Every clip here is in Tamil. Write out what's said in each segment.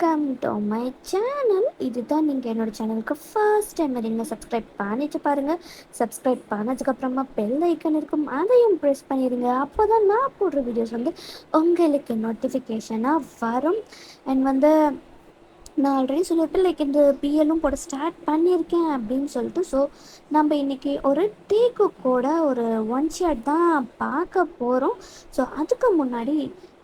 Welcome to my channel. இதுதான் நீங்கள் என்னோடய சேனலுக்கு ஃபர்ஸ்ட் டைம் வரீங்க. சப்ஸ்கிரைப் பண்ணிட்டு பாருங்கள். சப்ஸ்கிரைப் பண்ணதுக்கப்புறமா பெல் ஐக்கன் இருக்கும், அதையும் ப்ரெஸ் பண்ணிடுங்க. அப்போ தான் நான் போடுற வீடியோஸ் உங்களுக்கு நோட்டிஃபிகேஷனாக வரும். அண்ட் நான் ஆல்ரெடி சொல்லிட்டு இந்த பிஎல்லும் போட ஸ்டார்ட் பண்ணியிருக்கேன் அப்படின்னு சொல்லிட்டு. ஸோ நம்ம இன்றைக்கி ஒரு டேக்கு கூட ஒரு ஒன் ஷாட் தான் பார்க்க போகிறோம். ஸோ அதுக்கு முன்னாடி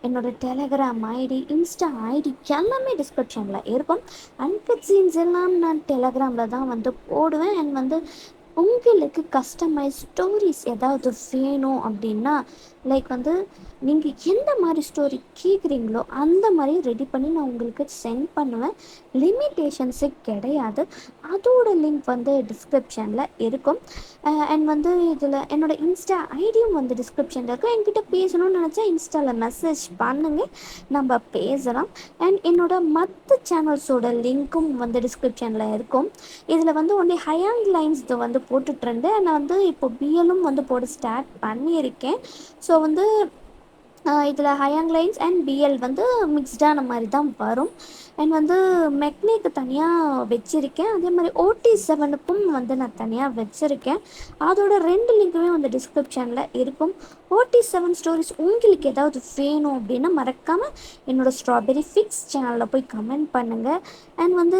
என்னோடய டெலகிராம் ஐடி, இன்ஸ்டா ஐடி எல்லாமே டிஸ்கிரிப்ஷனில் இருக்கும். அன்கட் சீன்ஸ் எல்லாம் நான் டெலகிராமில் தான் போடுவேன். அண்ட் உங்களுக்கு கஸ்டமைஸ் ஸ்டோரிஸ் ஏதாவது வேணும் அப்படின்னா லைக் நீங்கள் எந்த மாதிரி ஸ்டோரி கேட்குறீங்களோ அந்த மாதிரி ரெடி பண்ணி நான் உங்களுக்கு சென்ட் பண்ணுவேன். லிமிட்டேஷன்ஸே கிடையாது. அதோட லிங்க் டிஸ்கிரிப்ஷனில் இருக்கும். அண்ட் இதில் என்னோடய இன்ஸ்டா ஐடியும் டிஸ்கிரிப்ஷனில் இருக்கும். என்கிட்ட பேசணும்னு நினச்சா இன்ஸ்டாவில் மெசேஜ் பண்ணுங்கள், நம்ம பேசலாம். அண்ட் என்னோடய மற்ற சேனல்ஸோட லிங்க்கும் டிஸ்கிரிப்ஷனில் இருக்கும். இதில் ஒன்லி ஹையாங் லைன்ஸ் போட்டுட்ருந்தேன். நான் இப்போ பிஎலும் போட ஸ்டார்ட் பண்ணியிருக்கேன். ஸோ இதில் ஹையாங் லைன்ஸ் அண்ட் பிஎல் மிக்ஸ்டான மாதிரி தான் வரும். அண்ட் மெக்னிக்கு தனியாக வச்சுருக்கேன். அதே மாதிரி OT7க்கும் நான் தனியாக வச்சுருக்கேன். அதோட 2 லிங்க்குமே டிஸ்கிரிப்ஷனில் இருக்கும். OT7 ஸ்டோரிஸ் உங்களுக்கு ஏதாவது வேணும் அப்படின்னா மறக்காமல் என்னோடய ஸ்ட்ராபெரி ஃபிக்ஸ் சேனலில் போய் கமெண்ட் பண்ணுங்கள். அண்ட்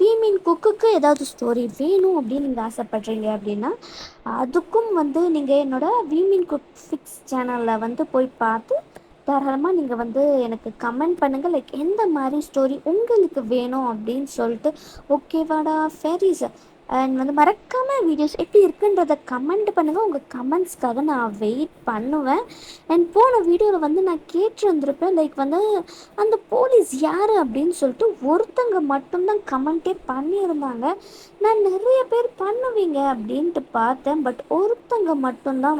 வீமீன் குக்குக்கு ஏதாவது ஸ்டோரி வேணும் அப்படின்னு நீங்கள் ஆசைப்படுறீங்க அப்படின்னா அதுக்கும் நீங்கள் என்னோடய வீமீன் குக் ஃபிக்ஸ் சேனலில் போய் பார்த்து தாராளமாக நீங்கள் எனக்கு கமெண்ட் பண்ணுங்கள். லைக் எந்த மாதிரி ஸ்டோரி உங்களுக்கு வேணும் அப்படின்னு சொல்லிட்டு. ஓகேவாடா ஃபெரிஸ்? அண்ட் மறக்காமல் வீடியோஸ் எப்படி இருக்குன்றதை கமெண்ட் பண்ணுங்கள். உங்கள் கமெண்ட்ஸ்க்காக நான் வெயிட் பண்ணுவேன். அண்ட் போன வீடியோவில் நான் கேட்டிருந்துருப்பேன் லைக் அந்த போலீஸ் யார் அப்படின்னு சொல்லிட்டு ஒருத்தங்க மட்டும்தான் கமெண்ட்டே பண்ணியிருந்தாங்க. நான் நிறைய பேர் பண்ணுவீங்க அப்படின்ட்டு பார்த்தேன். பட் ஒருத்தங்க மட்டும்தான்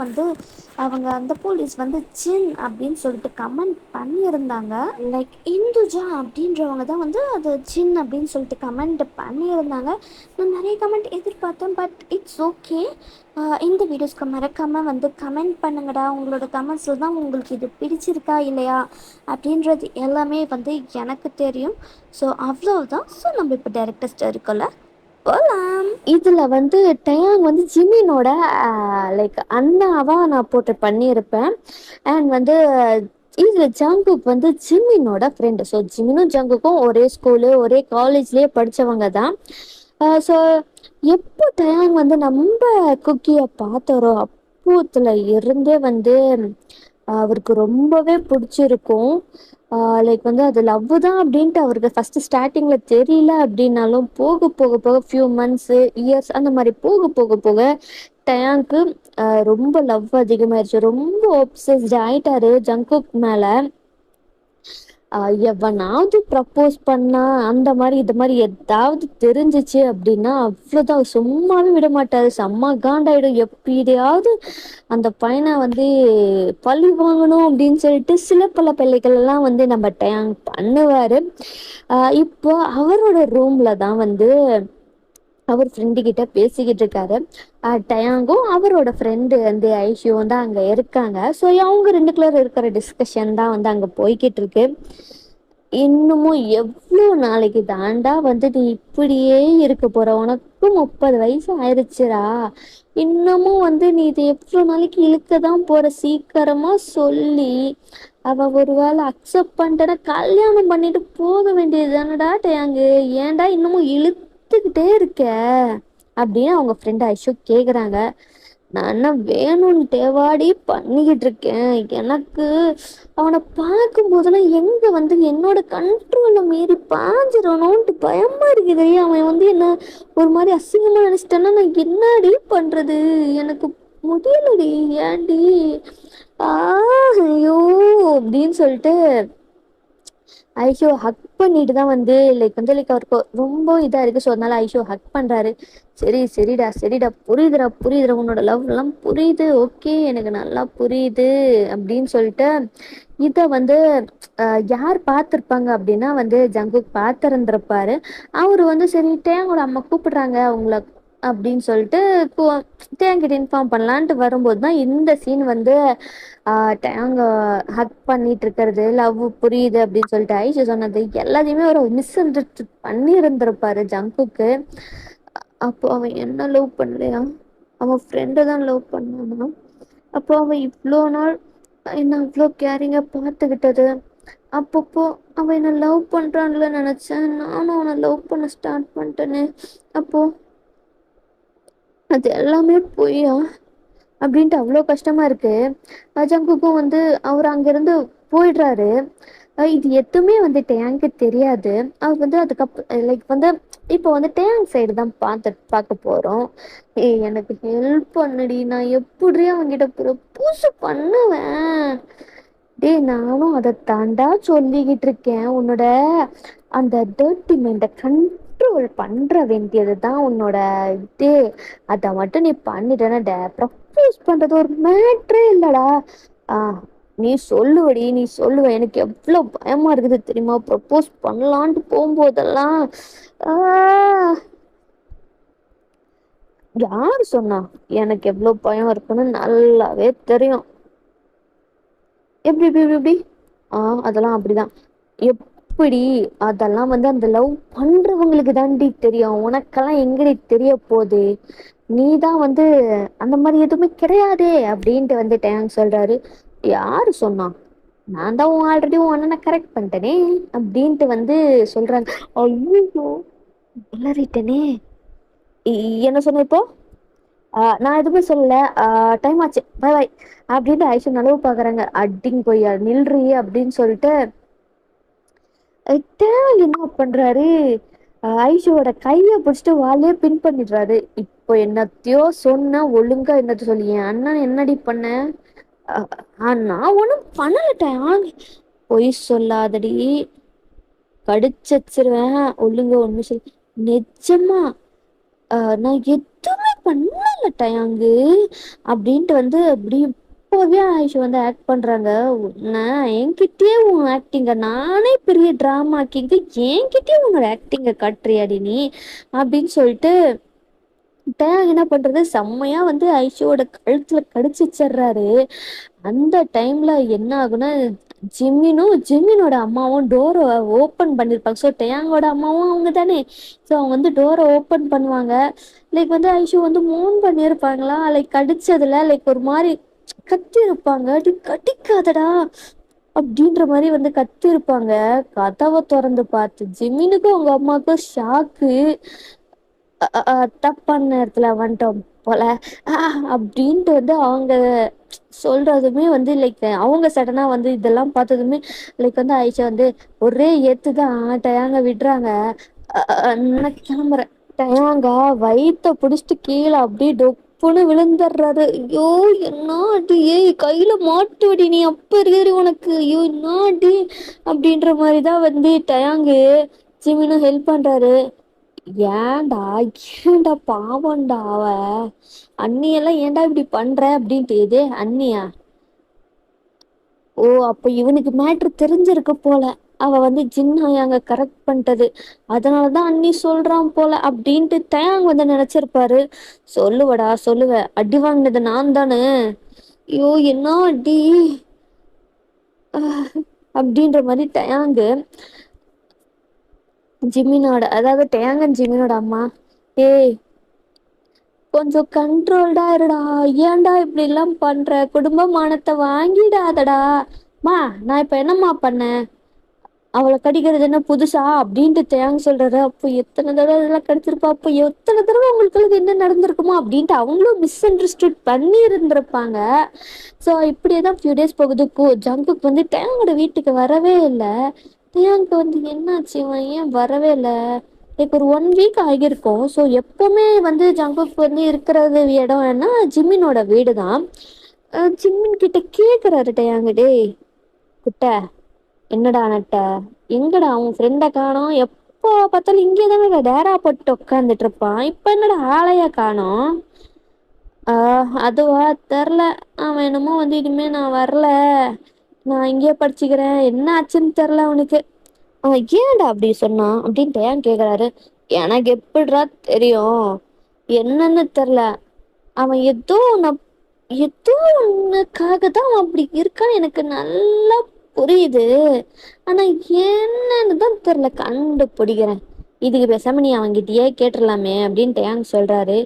அவங்க அந்த போலீஸ் ஜின் அப்படின்னு சொல்லிட்டு கமெண்ட் பண்ணியிருந்தாங்க. லைக் இந்துஜா அப்படின்றவங்க தான் அது ஜின் அப்படின்னு சொல்லிட்டு கமெண்ட் பண்ணியிருந்தாங்க. நான் நிறைய கமெண்ட் எதிர்பார்த்தேன், பட் இட்ஸ் ஓகே. இந்த வீடியோஸ்க்கு மறக்காமல் கமெண்ட் பண்ணுங்கடா. உங்களோட கமெண்ட்ஸில் தான் உங்களுக்கு இது பிடிச்சிருக்கா இல்லையா அப்படின்றது எல்லாமே எனக்கு தெரியும். ஸோ அவ்வளோதான். ஸோ நம்ம இப்போ டேரக்டர் ஸ்டோரிக்குள்ள போகலாம். இதில் டயாங் ஜிமினோட லைக் அண்ணாவாக நான் போட்டு பண்ணியிருப்பேன். அண்ட் இதில் ஜங்குக் ஜிமினோட ஃப்ரெண்டு. ஸோ ஜிமினும் ஜங்குக்கும் ஒரே ஸ்கூலு ஒரே காலேஜ்லேயே படித்தவங்க தான். ஸோ எப்போ டயாங் நம்ம குக்கியை பார்த்தாரோ அப்போத்துல இருந்தே அவருக்கு ரொம்பவே பிடிச்சிருக்கும். லைக் அது லவ் தான் அப்படின்ட்டு அவருக்கு ஃபஸ்ட்டு ஸ்டார்டிங்கில் தெரியல அப்படின்னாலும் போக போக போக ஃபியூ மந்த்ஸு இயர்ஸ் அந்த மாதிரி போக போக போக டயாங்க்கு ரொம்ப லவ் அதிகமாகிடுச்சு. ரொம்ப ஒப்சஸ்ட் ஆயிட்டாரு ஜங்குக் மேலே. எவனாவது ப்ரப்போஸ் பண்ணா அந்த மாதிரி இது மாதிரி எதாவது தெரிஞ்சிச்சு அப்படின்னா அவ்வளோதான், சும்மாவே விட மாட்டாரு. செம்ம காண்டாயிடும். எப்படியாவது அந்த பையனை பழி வாங்கணும் அப்படின்னு சொல்லிட்டு சில பல பிள்ளைகள் எல்லாம் நம்ம டயாங் பண்ணுவார். இப்போ அவரோட ரூம்ல தான் அவர் ஃப்ரெண்டு கிட்ட பேசிக்கிட்டு இருக்காரு. டயாங்கும் அவரோட ஃப்ரெண்டு ஐஷுவும் தான் அங்கே இருக்காங்க. ஸோ அவங்க 2 பேர் இருக்கிற டிஸ்கஷன் தான் அங்கே போய்கிட்டு இருக்கு. இன்னமும் எவ்வளோ நாளைக்கு தாண்டா நீ இப்படியே இருக்க போற? உனக்கு 30 வயசு ஆயிடுச்சுரா. இன்னமும் நீ இது எவ்வளோ நாளைக்கு இழுக்க தான் போற? சீக்கிரமா சொல்லி அவ ஒருவேளை அக்செப்ட் பண்ணிட்டா கல்யாணம் பண்ணிட்டு போக வேண்டியது தானடா டயாங்கு. ஏன்டா இன்னமும் இழுத்துக்கிட்டே இருக்க அப்படின்னு அவங்க ஃப்ரெண்ட் ஐஷு கேட்குறாங்க. நான் வேணும்னு தேவாடி பண்ணிக்கிட்டு இருக்கேன். எனக்கு அவனை பார்க்கும் போதெல்லாம் எங்க என்னோட கண்ட்ரோலை மீறி பாஞ்சிடணும்ன்ட்டு பயமா இருக்குது. அவன் என்ன ஒரு மாதிரி அசிங்கமா நினைச்சிட்டேன்னா நான் என்னடி பண்றது? எனக்கு முடியலடி. ஏன்டி ஐயோ அப்படின்னு சொல்லிட்டு ஐஷோ ஹக் பண்ணிட்டு தான் லைக் அவருக்கு ரொம்ப இதாக இருக்குது. ஸோ அதனால ஐஷோ ஹக் பண்ணுறாரு. சரிடா புரியுதுடா உன்னோட லவ் எல்லாம் புரியுது. ஓகே, எனக்கு நல்லா புரியுது அப்படின்னு சொல்லிட்டு இதை யார் பார்த்துருப்பாங்க அப்படின்னா ஜங்குக் பார்த்துருந்துருப்பாரு. அவரு சரி டேங்கோட அம்மா கூப்பிடுறாங்க அவங்கள அப்படின்னு சொல்லிட்டு தேங்கிட்ட இன்ஃபார்ம் பண்ணலான்ட்டு வரும்போது தான் இந்த சீன் வந்து தேங்க ஹக் பண்ணிட்டு இருக்கிறது, லவ் புரியுது அப்படின்னு சொல்லிட்டு ஐஷு சொன்னது எல்லாத்தையுமே ஒரு மிஸ் அண்டர்ஸ்டாண்ட் பண்ணி இருந்திருப்பாரு ஜங்குக்கு. அப்போ அவன் என்ன லவ் பண்ணலையா, அவன் ஃப்ரெண்டை தான் லவ் பண்ணானா. அப்போ அவன் இவ்வளோ நாள் என்ன அவ்வளோ கேரிங்கா பார்த்துக்கிட்டது, அப்பப்போ அவன் என்ன லவ் பண்றான்ல நினைச்சேன், நானும் அவனை லவ் பண்ண ஸ்டார்ட் பண்ணிட்டேனே, அப்போ அது எல்லாமே பொய்யா அப்படின்ட்டு அவ்வளோ கஷ்டமா இருக்கு. ஜங்குக்கும் வந்து அவர் அங்கிருந்து போயிடுறாரு. இது எதுவுமே வந்து டேங்க்கு தெரியாது. அவர் வந்து அதுக்கப்புறம் லைக் வந்து இப்போ வந்து டேங்க் சைடு தான் பார்க்க போறோம். எனக்கு ஹெல்ப் பண்ணுடி, நான் எப்படி அவன்கிட்ட ப்ரப்போஸ் பண்ணுவேன். டேய் நானும் அதை தாண்டா சொல்லிக்கிட்டு இருக்கேன். உன்னோட அந்த டர்ட்டி மைண்டை கண்ட்ரோல் பண்ற வேண்டியது தான் உன்னோட இது. அதை மட்டும் நீ பண்ணிட்டேன்னா ப்ரப்போஸ் பண்றது ஒரு மேட்ரே இல்லடா. நீ சொல்லுவடி, நீ சொல்லுவ. எனக்கு எவ்வளவு பயமா இருக்குது தெரியுமா ப்ரப்போஸ் பண்ணலான்ட்டு போகும்போதெல்லாம். யாரு சொன்னா எனக்கு எவ்வளவு பயம் இருக்குன்னு நல்லாவே தெரியும். எப்படி எப்படி எப்படி எப்படி அதெல்லாம் அப்படிதான். எப்படி அதெல்லாம் வந்து அந்த லவ் பண்றவங்களுக்கு தாண்டி தெரியும், உனக்கெல்லாம் எங்கடி தெரிய போகுது. நீ தான் வந்து அந்த மாதிரி எதுவுமே கிடையாதே அப்படின்ட்டு வந்து டேங்க் சொல்றாரு. யாரு சொன்னா, நான் தான் ஆல்ரெடி உன் அண்ணனை கரெக்ட் பண்ணிட்டேனே அப்படின்ட்டு வந்து சொல்றாங்க. ஐயோ எல்லாரிட்டனே. என்ன சொன்ன இப்போ? நான் எதுவுமே சொல்லல, டைம் ஆச்சு, பை பாய் அப்படின்ட்டு ஐஷு நலவு பாக்குறாங்க. அட்டிங் போய் நில்றி அப்படின்னு சொல்லிட்டு என்ன பண்றாரு, ஐஷுவோட கைய பிடிச்சிட்டு வாலே பின் பண்ணிடுறாரு. இப்போ என்னத்தையோ சொன்ன, ஒழுங்கா என்னத்த சொல்லி என் அண்ணன் என்னடி பண்ண. நான் ஒண்ணும் பண்ணலட்டேன். பொய் சொல்லாதடி, கடிச்சு வச்சிருவேன். ஒழுங்க ஒண்ணு சொல்லி. நிஜமா நான் எதுவுமே பண்ணல டயாங்கு அப்படின்ட்டு வந்து அப்படி இப்போவே ஆயிஷு வந்து ஆக்ட் பண்றாங்க. நான் என்கிட்டயே உன் ஆக்டிங்க, நானே பெரிய டிராமா ஆக்கிங்க, என்கிட்டயே உன்னோட ஆக்டிங்க காட்டுறியாடி நீ அப்படின்னு சொல்லிட்டு என்ன பண்றது, செம்மையா வந்து ஐஷுவோட கழுத்துல கடிச்சு வச்சிடுறாரு. அந்த டைம்ல என்ன ஆகுனா, ஜிம்மினோட அம்மாவும் டோரை ஓப்பன் பண்ணிருப்பாங்க. ஸோ டேங்கோட அம்மாவும் அவங்க தானே. ஸோ அவங்க வந்து டோரை ஓப்பன் பண்ணுவாங்க. லைக் வந்து ஐஷு வந்து மூன் பண்ணியிருப்பாங்களா, லைக் கடிச்சதுல லைக் ஒரு மாதிரி கத்தி இருப்பாங்க. அது கடிக்காதடா அப்படின்ற மாதிரி வந்து கத்தி இருப்பாங்க. கதவை திறந்து பார்த்து ஜிம்மினுக்கும் அவங்க அம்மாவுக்கும் ஷாக்கு. தப்பான நேரத்துல வந்துட்டோம் போல அப்படின்ட்டு வந்து அவங்க சொல்றதுமே வந்து லைக் அவங்க சடனா வந்து இதெல்லாம் பார்த்ததுமே லைக் வந்து ஆயிஷா வந்து ஒரே ஏத்துதான் டயாங்க விடுறாங்க. கிளம்புறேன். டயாங்க வயித்த புடிச்சிட்டு கீழே அப்படியே டொப்புன்னு விழுந்துடுறாரு. ஐயோ என்ன அடி, கையில மாட்டுவடி நீ, அப்ப இருக்கிற உனக்கு, ஐயோ என்ன அடி அப்படின்ற மாதிரிதான் வந்து டயாங்கு ஜிமினும் ஹெல்ப் பண்றாரு. ஏன்டா ஏன்டா பாவம்டா அவ, அண்ணியெல்லாம் ஏன்டா இப்படி பண்ற அப்படின்ட்டு. எது அண்ணியா? ஓ அப்ப இவனுக்கு மேட்ரு தெரிஞ்சிருக்கு போல, அவ வந்து ஜின்னாயாங்க கரெக்ட் பண்ணிட்டது, அதனாலதான் அண்ணி சொல்றான் போல அப்படின்ட்டு தேங்க வந்து நினைச்சிருப்பாரு. சொல்லுவடா சொல்லுவ, அடி வாங்கினது நான் தானே. ஐயோ என்ன அடி அப்படின்ற மாதிரி டயாங்கு ஜிமினோட, அதாவது டேங்கன் ஜிமினோட அம்மா, ஏய் கொஞ்சம் கண்ட்ரோல்டா இருடா, ஏன்டா இப்படி எல்லாம் பண்ற, குடும்ப மானத்தை வாங்கிடாதடா. மா நான் இப்ப என்னம்மா பண்ணேன், அவளை கடிக்கிறது என்ன புதுசா அப்படின்ட்டு தேங்க சொல்றாரு. அப்போ எத்தனை தடவை இதெல்லாம் கடிச்சிருப்பா, அப்போ எத்தனை தடவை அவங்களுக்கு என்ன நடந்திருக்குமோ அப்படின்ட்டு அவங்களும் மிஸ் அண்டர்ஸ்டுட் பண்ணி இருந்திருப்பாங்க. ஸோ இப்படியேதான் ஃபியூ டேஸ் போகுது. ஜங்குக்கு வந்து தேங்கோட வீட்டுக்கு வரவே இல்லை. தேங்க்கு வந்து என்னாச்சு, இவன் ஏன் வரவே இல்லை, லைக் ஒரு 1 வீக் ஆகியிருக்கும். ஸோ எப்பவுமே வந்து ஜங்குக்கு வந்து இருக்கிறது இடம் என்ன, ஜிம்மினோட வீடு தான். ஜிம்மின் கிட்ட கேட்குறாரு டேயாங்க, டேய் குட்ட என்னடா நட்ட, எங்கடா உன் ஃப்ரெண்டை காணோம், எப்போ பார்த்தாலும் இங்கே தானே டேரா போட்டு உட்காந்துட்டு இருப்பான், இப்போ என்னடா ஆளையா காணோம். அதுவா தெரில, அவன் என்னமோ வந்து இனிமே நான் வரல, நான் இங்கேயே படிச்சுக்கிறேன், என்ன ஆச்சுன்னு தெரில அவனுக்கு. அவன் ஏன்டா அப்படி சொன்னான் அப்படின்ட்டு ஏன் கேட்குறாரு. எனக்கு எப்படிடா தெரியும், என்னன்னு தெரியல. அவன் ஏதோ ஒண்ணுக்காக தான் அவன் அப்படி இருக்கான்னு எனக்கு நல்லா புரியுது. ஆனா என்னன்னு தான் தெரியல, கண்டுபிடிக்கிறேன். இதுக்கு பேசாம நீ அவன்கிட்டயே கேட்டுடலாமே அப்படின்ட்டு ஏங்க சொல்றாரு.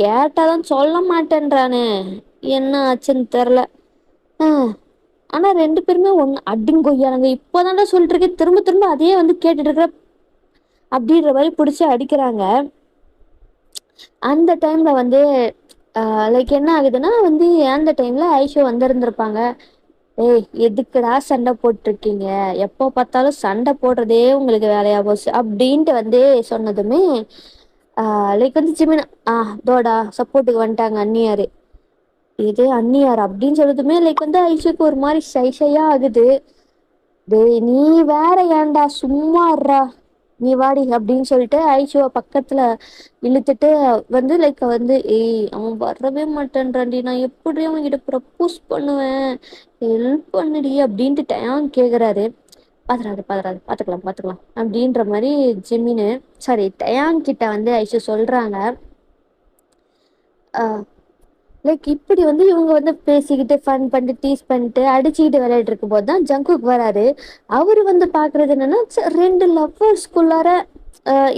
கேட்டாதான் சொல்ல மாட்டேன்றானே, என்ன ஆச்சுன்னு தெரியல. ஆனா ரெண்டு பேருமே ஒண்ணு அடிங்கொய்யானுங்க. இப்போதான்டா சொல்லிட்டு இருக்கேன், திரும்ப திரும்ப அதையே வந்து கேட்டுட்டு இருக்கிற அப்படின்ற மாதிரி பிடிச்சி அடிக்கிறாங்க. அந்த டைம்ல வந்து லைக் என்ன ஆகுதுன்னா வந்து அந்த டைம்ல ஐஷோ வந்திருந்திருப்பாங்க. ஏய் எதுக்குடா சண்டை போட்டிருக்கீங்க, எப்போ பார்த்தாலும் சண்டை போடுறதே உங்களுக்கு வேலையா போச்சு அப்படின்ட்டு வந்து சொன்னதுமே லைக் வந்து ஜிமின் தோடா சப்போர்ட்டுக்கு வந்துட்டாங்க அண்ணியாரு. இது அண்ணியார் அப்படின்னு சொல்றதுமே லைக் வந்து ஐஷுக்கு ஒரு மாதிரி ஷையா ஆகுது. டேய் நீ வேற ஏன்டா சும்மாறா, நீ வாடி அப்படின்னு சொல்லிட்டு ஐஷுவ பக்கத்துல இழுத்துட்டு வந்து லைக் வந்து ஏய் அவன் வரவே மாட்டேன்றான்டி, நான் எப்படி அவன் கிட்ட ப்ரப்போஸ் பண்ணுவேன், ஹெல்ப் பண்ணுடி அப்படின்ட்டு டயம் கேக்குறாரு. பாத்துறாது பாத்துக்கலாம் பாத்துக்கலாம் அப்படின்ற மாதிரி ஜிமின்னு சாரி டயாங் கிட்ட வந்து ஐஷு சொல்றாங்க. லைக் இப்படி வந்து இவங்க வந்து பேசிக்கிட்டு ஃபன் பண்ணிட்டு டீஸ் பண்ணிட்டு அடிச்சுக்கிட்டு விளையாட்டு இருக்கும் போது தான் ஜங்குக் வராரு. அவரு வந்து பாக்குறது என்னன்னா ரெண்டு லவ்வர்ஸ்குள்ளார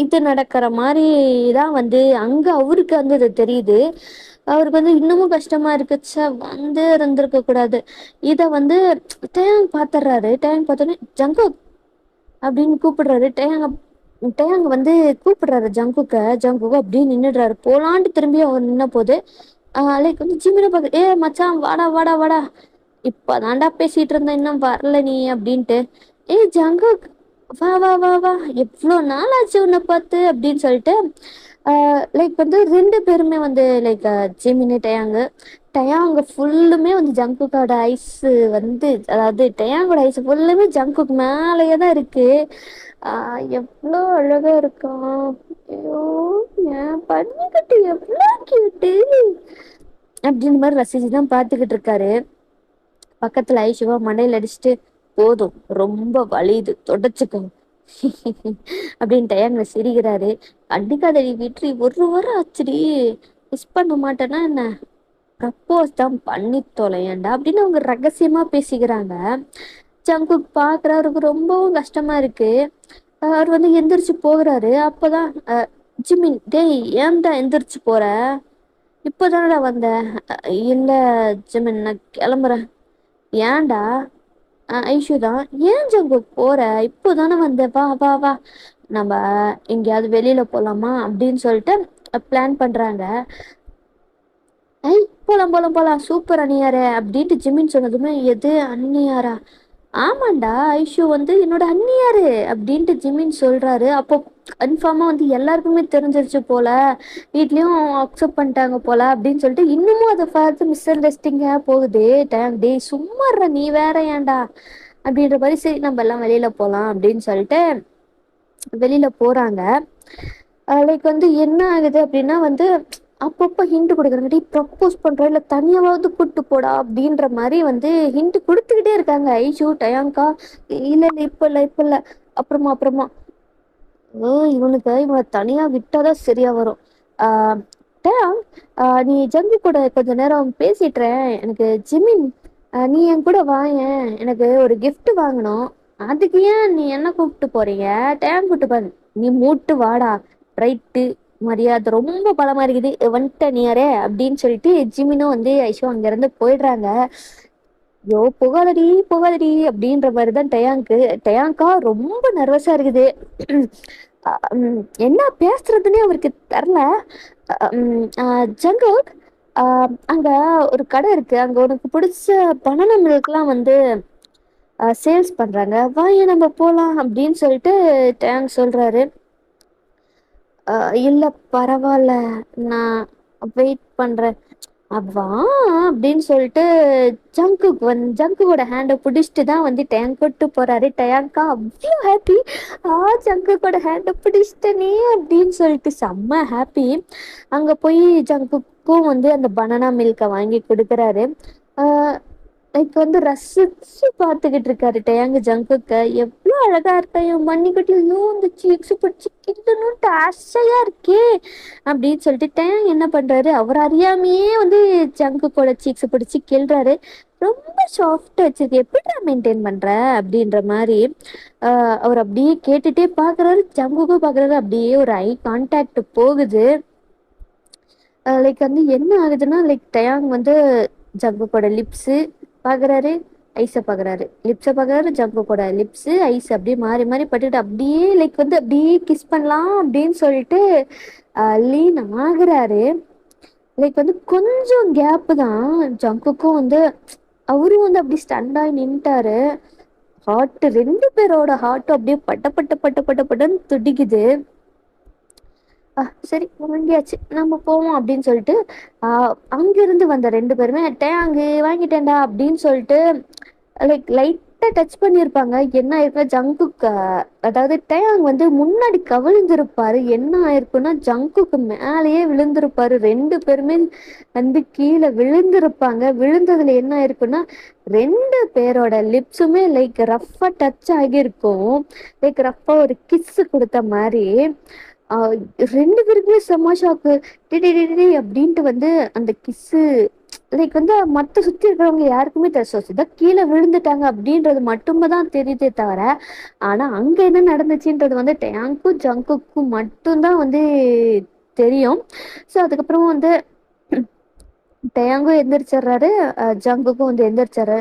இது நடக்கிற மாதிரி தான் வந்து அங்க அவருக்கு வந்து இது தெரியுது. அவருக்கு வந்து இன்னமும் கஷ்டமா இருக்குச்ச, வந்து இருந்திருக்க கூடாது. இத வந்து டேங் பாத்துறாரு. டேங் பார்த்தோன்னே ஜங்குக் அப்படின்னு கூப்பிடுறாரு. டேங் வந்து கூப்பிடுறாரு ஜங்குக்க. ஜங்குக்கு அப்படியே நின்னுடுறாரு. போலான்ட்டு திரும்பி அவர் நின்ன போது லைக் வந்து ஜிம்மின பார்த்து ஏ மச்சான் வாடா வாடா வாடா, இப்பதான்டா பேசிட்டு இருந்தேன் இன்னும் வரல நீ அப்படின்ட்டு. ஏ ஜங்குக் வா வா வா வா, எவ்வளோ நாள் ஆச்சு உன்னை பார்த்து அப்படின்னு சொல்லிட்டு லைக் வந்து ரெண்டு பேருமே வந்து லைக் ஜிமினி டயாங்க ஃபுல்லுமே வந்து ஜங்குக்கோட ஐஸ் வந்து, அதாவது டயாங்கோட ஐஸ் ஃபுல்லுமே ஜங்குக் மேலேயே தான் இருக்கு. எவ்வளோ அழகா இருக்கான். ஐயோ ஏன் பண்ணிக்கிட்டு எவ்வளோ கியூட்டு அப்படின்னு மாதிரி ரசிச்சுதான் பார்த்துக்கிட்டு இருக்காரு. பக்கத்துல ஐஷுவா மண்டையில அடிச்சுட்டு போதும் ரொம்ப வலியுது தொடச்சுக்கோ அப்படின்னு டயாங்க சிரிக்கிறாரு. கண்டிக்காதடி வீட்டு ஒரு வாரம் ஆச்சுடி, மிஸ் பண்ண மாட்டேன்னா என்ன, ப்ரப்போஸ் தான் பண்ணி தொலையண்டா அப்படின்னு அவங்க ரகசியமா பேசிக்கிறாங்க. ஜங்குக் பாக்குறவருக்கு ரொம்பவும் கஷ்டமா இருக்கு. அவர் வந்து எந்திரிச்சு போகிறாரு. அப்பதான் ஜிமின் டேய் ஏன்டா எந்திரிச்சு போற, இப்போதானடா வந்த. இல்ல ஜிமின் நான் கிளம்புறேன். ஏன்டா? ஐஷு தான். ஏன் ஜங்குக் போற, இப்போதானே வந்த, வா வா வா நம்ம எங்கேயாவது வெளியில போலாமா அப்படின்னு சொல்லிட்டு பிளான் பண்றாங்க. ஐ போலாம் போலாம் போலாம் சூப்பர் அண்ணியாரே அப்படின்ட்டு ஜிமின் சொன்னதுமே எது அண்ணியாரா, ஆமாண்டா ஐஷு வந்து என்னோட அண்ணியாரு அப்படின்ட்டு ஜிமின் சொல்றாரு. அப்போ கன்ஃபார்மா வந்து எல்லாருக்குமே தெரிஞ்சிருச்சு போல, வீட்லயும் அக்செப்ட் பண்ணிட்டாங்க போல அப்படின்னு சொல்லிட்டு இன்னமும் அதை பார்த்து மிஸ் அண்டர்ஸ்டிங்கா போகுது. டே சும்மா நீ வேற ஏன்டா அப்படின்ற மாதிரி. சரி நம்ம எல்லாம் வெளியில போலாம் அப்படின்னு சொல்லிட்டு வெளியில போறாங்க. லைக் வந்து என்ன ஆகுது அப்படின்னா வந்து அப்பப்போ ஹிண்ட் கொடுக்குறாங்க. ப்ரப்போஸ் பண்ற இல்ல தனியாவது கூட்டு போடா அப்படின்ற மாதிரி வந்து ஹிண்ட் கொடுத்துக்கிட்டே இருக்காங்க ஐஷு டயாங்கா. இல்ல இல்ல இப்ப இல்ல அப்புறமா அப்புறமா. இவனை தனியா விட்டாதான் சரியா வரும். டயாங் நீ ஜங்கு கூட கொஞ்ச நேரம் பேசிட்டுறேன், எனக்கு ஜிமின் நீ என் கூட வாயேன், எனக்கு ஒரு gift வாங்கணும். அதுக்கு ஏன் நீ என்ன கூப்பிட்டு போறீங்க, டேம் கூப்பிட்டு பாரு, நீ மூட்டு வாடா. ரைட்டு, மரியாதை ரொம்ப பலமா இருக்குது, வந்துட்ட நீயாரே அப்படின்னு சொல்லிட்டு ஜிமினும் வந்து ஐஷோ அங்க இருந்து போயிடுறாங்க. ஐயோ புகாதடி புகாதடி அப்படின்ற மாதிரிதான் டயாங்கா ரொம்ப நர்வஸா இருக்குது. என்ன பேசுறதுன்னே அவருக்கு தெரில. ஜங்குக் அங்க ஒரு கடை இருக்கு, அங்க உனக்கு பிடிச்ச பனானா மில்க்லாம் வந்து சேல்ஸ் பண்றாங்க, வா ஏன் நம்ம போலாம் அப்படின்னு சொல்லிட்டு டேங் சொல்றாரு. இல்ல பரவாயில்ல, நான் வெயிட் பண்றேன், வா அப்படின்னு சொல்லிட்டு ஜங்குக்கோட ஹேண்டை பிடிச்சிட்டு தான் வந்து டேங்க் கூட்டு போறாரு. டயாங்கா அவ்வளோ ஹாப்பி. ஜங்குக்கோட ஹேண்டை பிடிச்சிட்டனே அப்படின்னு சொல்லிட்டு செம்ம ஹாப்பி. அங்க போய் ஜங்குக்கும் வந்து அந்த பனானா மில்கை வாங்கி கொடுக்குறாரு. லைக் வந்து ரசிச்சு பார்த்துக்கிட்டு இருக்காரு டேயாங்கு ஜங்குக்க. எவ்வளவு அழகா இருக்கா என் மண்ணிக்குட்டி, ஐயோ இந்த சீக்ஸ் பிடிச்சி கிட்டணும்ட்டு ஆசையா இருக்கே அப்படின்னு சொல்லிட்டு டேங் என்ன பண்றாரு, அவர் அறியாமையே வந்து ஜங்குக்கோட சீக்ஸ் பிடிச்சி கிள்றாரு. ரொம்ப சாஃப்டா வச்சிருக்கு, எப்படிடா மெயின்டைன் பண்ற அப்படின்ற மாதிரி அவர் அப்படியே கேட்டுட்டே பாக்குறாரு. ஜங்குக்கும் பாக்குறாரு, அப்படியே ஒரு ஐ கான்டாக்ட் போகுது. லைக் வந்து என்ன ஆகுதுன்னா, லைக் டயாங் வந்து ஜங்குக்கோட லிப்ஸு பாக்குறாரு, ஐஸை பாக்குறாரு, லிப்ஸை பாக்குறாரு, ஜங்குக்கோட லிப்ஸு ஐஸ் அப்படியே மாறி மாறி பட்டுட்டு அப்படியே லைக் வந்து அப்படியே கிஸ் பண்ணலாம் அப்படின்னு சொல்லிட்டு லீன் ஆகுறாரு. லைக் வந்து கொஞ்சம் கேப்பு தான். ஜங்குக்கும் வந்து அவரும் வந்து அப்படி ஸ்டண்டாகி நின்ட்டாரு. ஹார்ட் ரெண்டு பேரோட ஹார்ட்டும் அப்படியே பட்ட பட்ட பட்ட பட்ட பட்டன்னு துடிக்குது. சரி வாங்கியாச்சு நம்ம போவோம் அப்படின்னு சொல்லிட்டு அங்கிருந்து வந்த ரெண்டு பேருமே டேங்கு வாங்கிட்டேன்டா அப்படின்னு சொல்லிட்டு லைக் லைட்டா டச் பண்ணியிருப்பாங்க. என்ன ஆயிருக்குன்னா ஜங்குக்கு அதாவது டேங் வந்து முன்னாடி கவிழ்ந்திருப்பாரு. என்ன ஆயிருக்குன்னா ஜங்குக்கு மேலேயே விழுந்திருப்பாரு. ரெண்டு பேருமே வந்து கீழே விழுந்திருப்பாங்க. விழுந்ததுல என்ன ஆயிருக்குன்னா ரெண்டு பேரோட லிப்ஸுமே லைக் ரஃபா டச் ஆகியிருக்கும். லைக் ரஃபா ஒரு கிஸ் கொடுத்த மாதிரி. ஆஹ் ரெண்டு பேருக்குமே செம்ம ஷாக்கு. டிடி அப்படின்ட்டு வந்து அந்த கிஸ்ஸு லைக் வந்து மத்த சுத்தி இருக்கிறவங்க யாருக்குமே தெரியும் கீழே விழுந்துட்டாங்க அப்படின்றது மட்டும்தான் தெரியுதே தவிர, ஆனா அங்க என்ன நடந்துச்சுன்றது வந்து டேங்க்கும் ஜங்குக்கும் மட்டும்தான் வந்து தெரியும். ஸோ அதுக்கப்புறம் வந்து டயாங்கும் எந்திரிச்சிடுறாரு, ஜங்குக்கும் வந்து எந்திரிச்சாரு.